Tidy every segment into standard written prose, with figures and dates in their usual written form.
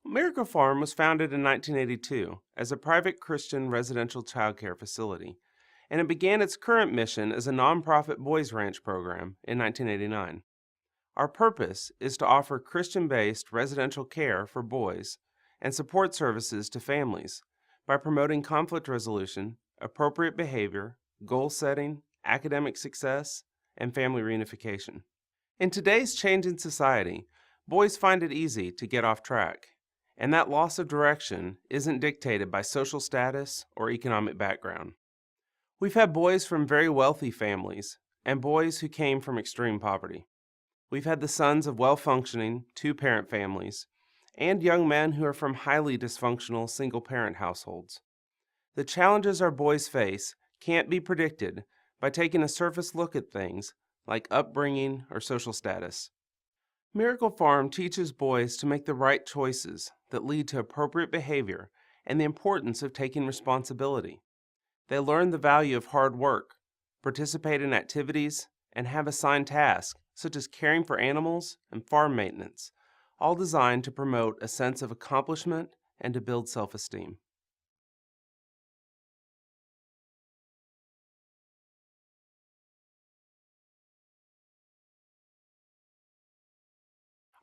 Miracle Farm was founded in 1982 as a private Christian residential childcare facility, and it began its current mission as a nonprofit boys ranch program in 1989. Our purpose is to offer Christian based residential care for boys and support services to families by promoting conflict resolution, appropriate behavior, goal setting, academic success, and family reunification. In today's changing society, boys find it easy to get off track, and that loss of direction isn't dictated by social status or economic background. We've had boys from very wealthy families and boys who came from extreme poverty. We've had the sons of well functioning two parent families and young men who are from highly dysfunctional single parent households. The challenges our boys face can't be predicted by taking a surface look at things like upbringing or social status. Miracle Farm teaches boys to make the right choices that lead to appropriate behavior and the importance of taking responsibility. They learn the value of hard work, participate in activities, and have assigned tasks such as caring for animals and farm maintenance, all designed to promote a sense of accomplishment and to build self-esteem.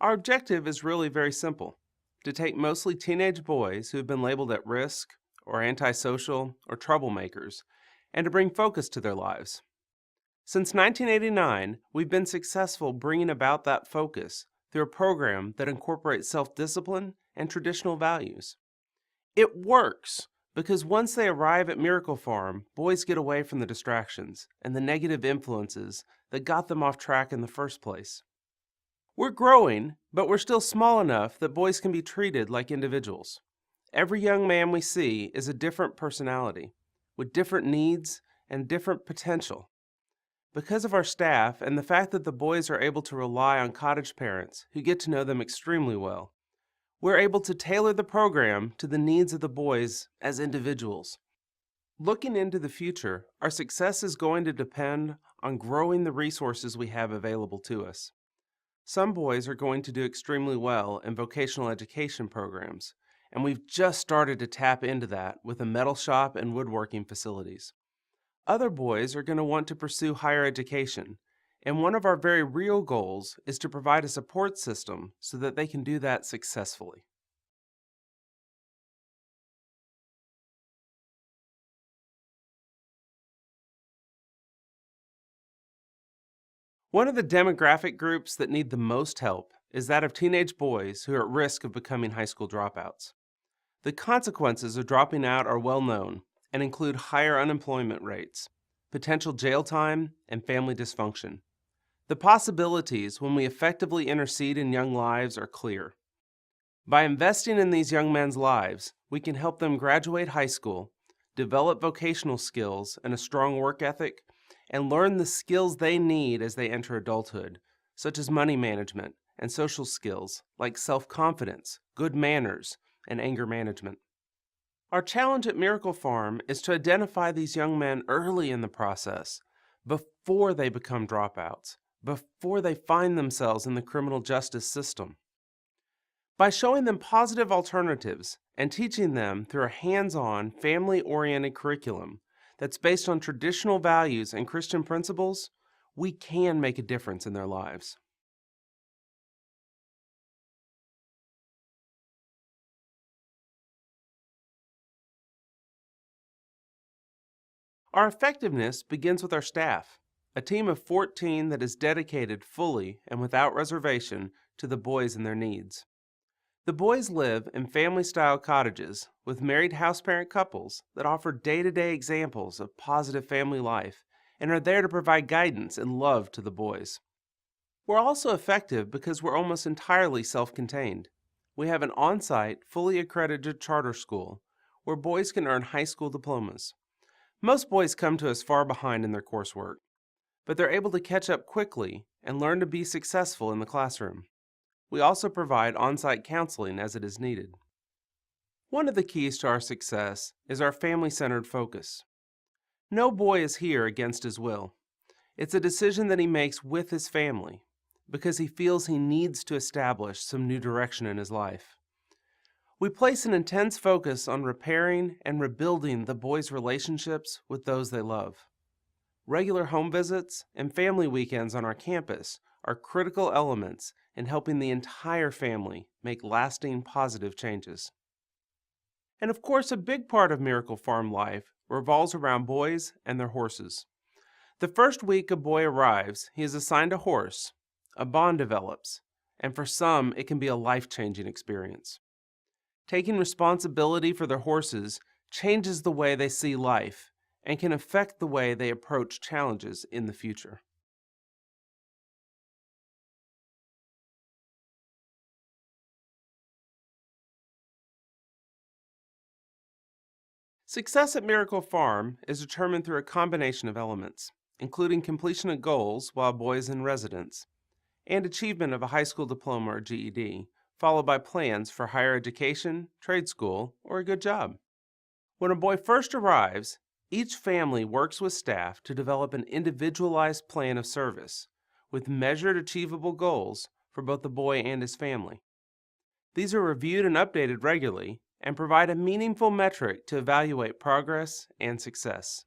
Our objective is really very simple: to take mostly teenage boys who have been labeled at risk or antisocial or troublemakers and to bring focus to their lives. Since 1989, we've been successful bringing about that focus through a program that incorporates self-discipline and traditional values. It works because once they arrive at Miracle Farm, boys get away from the distractions and the negative influences that got them off track in the first place. We're growing, but we're still small enough that boys can be treated like individuals. Every young man we see is a different personality, with different needs and different potential. Because of our staff and the fact that the boys are able to rely on cottage parents who get to know them extremely well, we're able to tailor the program to the needs of the boys as individuals. Looking into the future, our success is going to depend on growing the resources we have available to us. Some boys are going to do extremely well in vocational education programs, and we've just started to tap into that with a metal shop and woodworking facilities. Other boys are going to want to pursue higher education, and one of our very real goals is to provide a support system so that they can do that successfully. One of the demographic groups that need the most help is that of teenage boys who are at risk of becoming high school dropouts. The consequences of dropping out are well known and include higher unemployment rates, potential jail time, and family dysfunction. The possibilities when we effectively intercede in young lives are clear. By investing in these young men's lives, we can help them graduate high school, develop vocational skills and a strong work ethic, and learn the skills they need as they enter adulthood, such as money management and social skills like self-confidence, good manners, and anger management. Our challenge at Miracle Farm is to identify these young men early in the process, before they become dropouts, before they find themselves in the criminal justice system. By showing them positive alternatives and teaching them through a hands-on, family-oriented curriculum that's based on traditional values and Christian principles, we can make a difference in their lives. Our effectiveness begins with our staff, a team of 14 that is dedicated fully and without reservation to the boys and their needs. The boys live in family-style cottages with married house-parent couples that offer day-to-day examples of positive family life and are there to provide guidance and love to the boys. We're also effective because we're almost entirely self-contained. We have an on-site, fully accredited charter school where boys can earn high school diplomas. Most boys come to us far behind in their coursework, but they're able to catch up quickly and learn to be successful in the classroom. We also provide on-site counseling as it is needed. One of the keys to our success is our family-centered focus. No boy is here against his will. It's a decision that he makes with his family because he feels he needs to establish some new direction in his life. We place an intense focus on repairing and rebuilding the boys' relationships with those they love. Regular home visits and family weekends on our campus are critical elements in helping the entire family make lasting positive changes. And of course, a big part of Miracle Farm life revolves around boys and their horses. The first week a boy arrives, he is assigned a horse, a bond develops, and for some, it can be a life-changing experience. Taking responsibility for their horses changes the way they see life and can affect the way they approach challenges in the future. Success at Miracle Farm is determined through a combination of elements, including completion of goals while a boy is in residence, and achievement of a high school diploma or GED, followed by plans for higher education, trade school, or a good job. When a boy first arrives, each family works with staff to develop an individualized plan of service with measured achievable goals for both the boy and his family. These are reviewed and updated regularly and provide a meaningful metric to evaluate progress and success.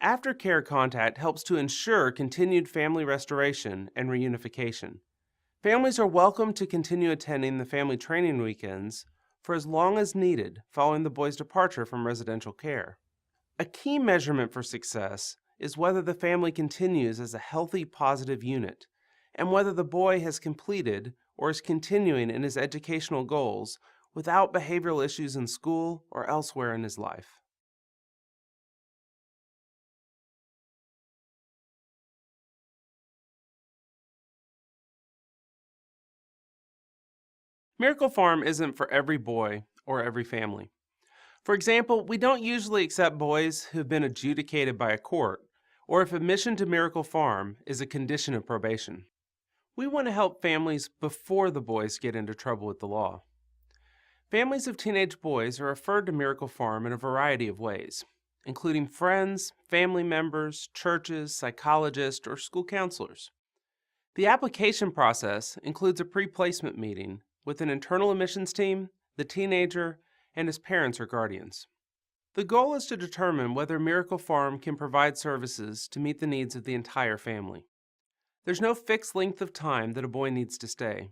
Aftercare contact helps to ensure continued family restoration and reunification. Families are welcome to continue attending the family training weekends for as long as needed following the boy's departure from residential care. A key measurement for success is whether the family continues as a healthy, positive unit, and whether the boy has completed or is continuing in his educational goals without behavioral issues in school or elsewhere in his life. Miracle Farm isn't for every boy or every family. For example, we don't usually accept boys who've been adjudicated by a court, or if admission to Miracle Farm is a condition of probation. We want to help families before the boys get into trouble with the law. Families of teenage boys are referred to Miracle Farm in a variety of ways, including friends, family members, churches, psychologists, or school counselors. The application process includes a pre-placement meeting with an internal admissions team, the teenager, and his parents or guardians. The goal is to determine whether Miracle Farm can provide services to meet the needs of the entire family. There's no fixed length of time that a boy needs to stay.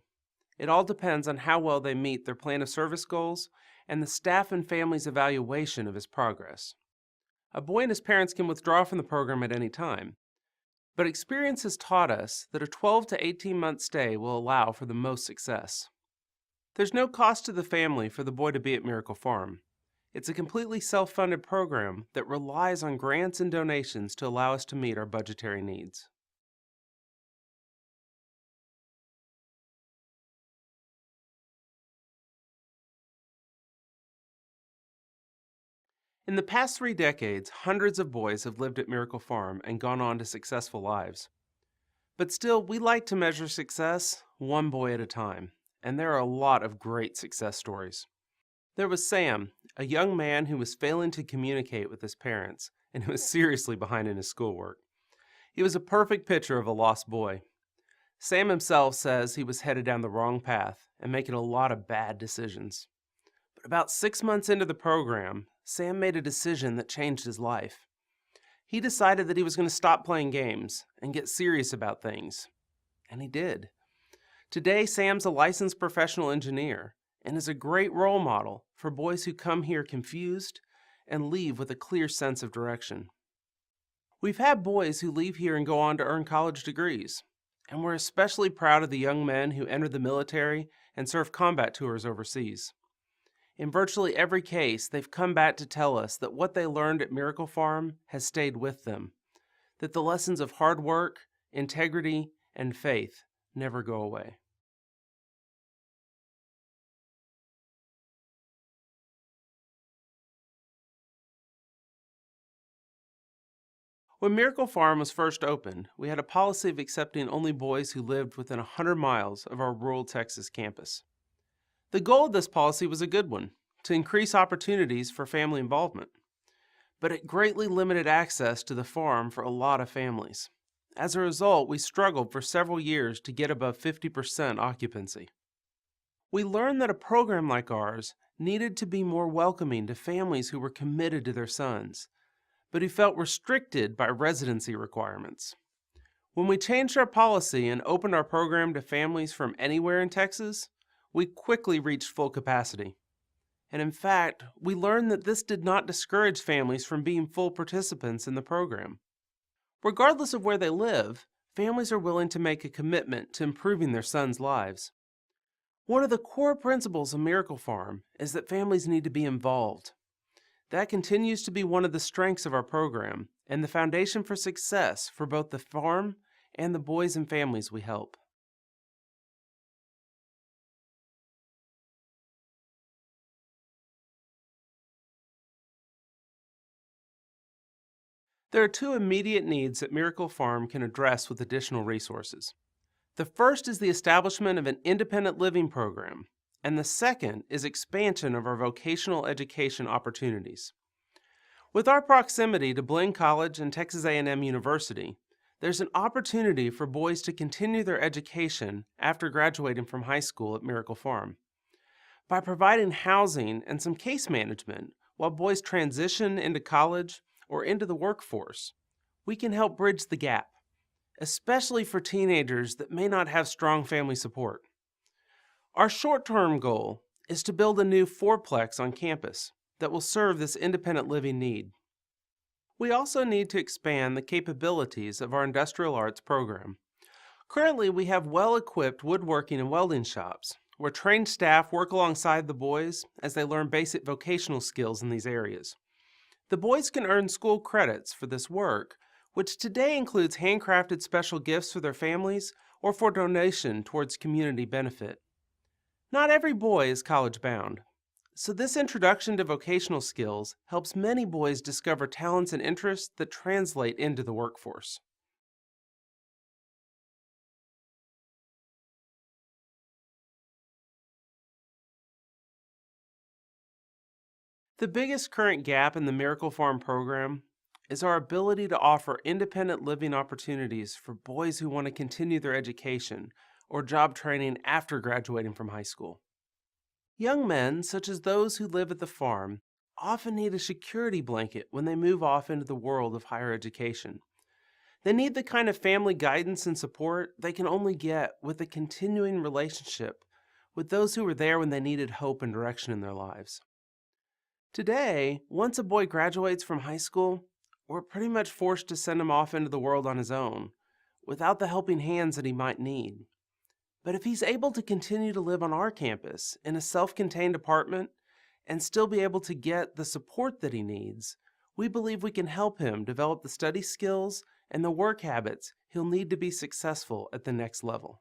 It all depends on how well they meet their plan of service goals and the staff and family's evaluation of his progress. A boy and his parents can withdraw from the program at any time, but experience has taught us that a 12 to 18-month stay will allow for the most success. There's no cost to the family for the boy to be at Miracle Farm. It's a completely self-funded program that relies on grants and donations to allow us to meet our budgetary needs. In the past 3 decades, hundreds of boys have lived at Miracle Farm and gone on to successful lives. But still, we like to measure success one boy at a time, and there are a lot of great success stories. There was Sam, a young man who was failing to communicate with his parents and who was seriously behind in his schoolwork. He was a perfect picture of a lost boy. Sam himself says he was headed down the wrong path and making a lot of bad decisions. But about 6 months into the program, Sam made a decision that changed his life. He decided that he was going to stop playing games and get serious about things. And he did. Today, Sam's a licensed professional engineer and is a great role model for boys who come here confused and leave with a clear sense of direction. We've had boys who leave here and go on to earn college degrees, and we're especially proud of the young men who entered the military and served combat tours overseas. In virtually every case, they've come back to tell us that what they learned at Miracle Farm has stayed with them, that the lessons of hard work, integrity, and faith never go away. When Miracle Farm was first opened, we had a policy of accepting only boys who lived within 100 miles of our rural Texas campus. The goal of this policy was a good one, to increase opportunities for family involvement. But it greatly limited access to the farm for a lot of families. As a result, we struggled for several years to get above 50% occupancy. We learned that a program like ours needed to be more welcoming to families who were committed to their sons, but who felt restricted by residency requirements. When we changed our policy and opened our program to families from anywhere in Texas, we quickly reached full capacity. And in fact, we learned that this did not discourage families from being full participants in the program. Regardless of where they live, families are willing to make a commitment to improving their sons' lives. One of the core principles of Miracle Farm is that families need to be involved. That continues to be one of the strengths of our program and the foundation for success for both the farm and the boys and families we help. There are two immediate needs that Miracle Farm can address with additional resources. The first is the establishment of an independent living program, and the second is expansion of our vocational education opportunities. With our proximity to Blinn College and Texas A&M University, there's an opportunity for boys to continue their education after graduating from high school at Miracle Farm. By providing housing and some case management while boys transition into college or into the workforce, we can help bridge the gap, especially for teenagers that may not have strong family support. Our short-term goal is to build a new fourplex on campus that will serve this independent living need. We also need to expand the capabilities of our industrial arts program. Currently, we have well-equipped woodworking and welding shops where trained staff work alongside the boys as they learn basic vocational skills in these areas. The boys can earn school credits for this work, which today includes handcrafted special gifts for their families or for donation towards community benefit. Not every boy is college-bound, so this introduction to vocational skills helps many boys discover talents and interests that translate into the workforce. The biggest current gap in the Miracle Farm program is our ability to offer independent living opportunities for boys who want to continue their education or job training after graduating from high school. Young men, such as those who live at the farm, often need a security blanket when they move off into the world of higher education. They need the kind of family guidance and support they can only get with a continuing relationship with those who were there when they needed hope and direction in their lives. Today, once a boy graduates from high school, we're pretty much forced to send him off into the world on his own, without the helping hands that he might need. But if he's able to continue to live on our campus in a self-contained apartment and still be able to get the support that he needs, we believe we can help him develop the study skills and the work habits he'll need to be successful at the next level.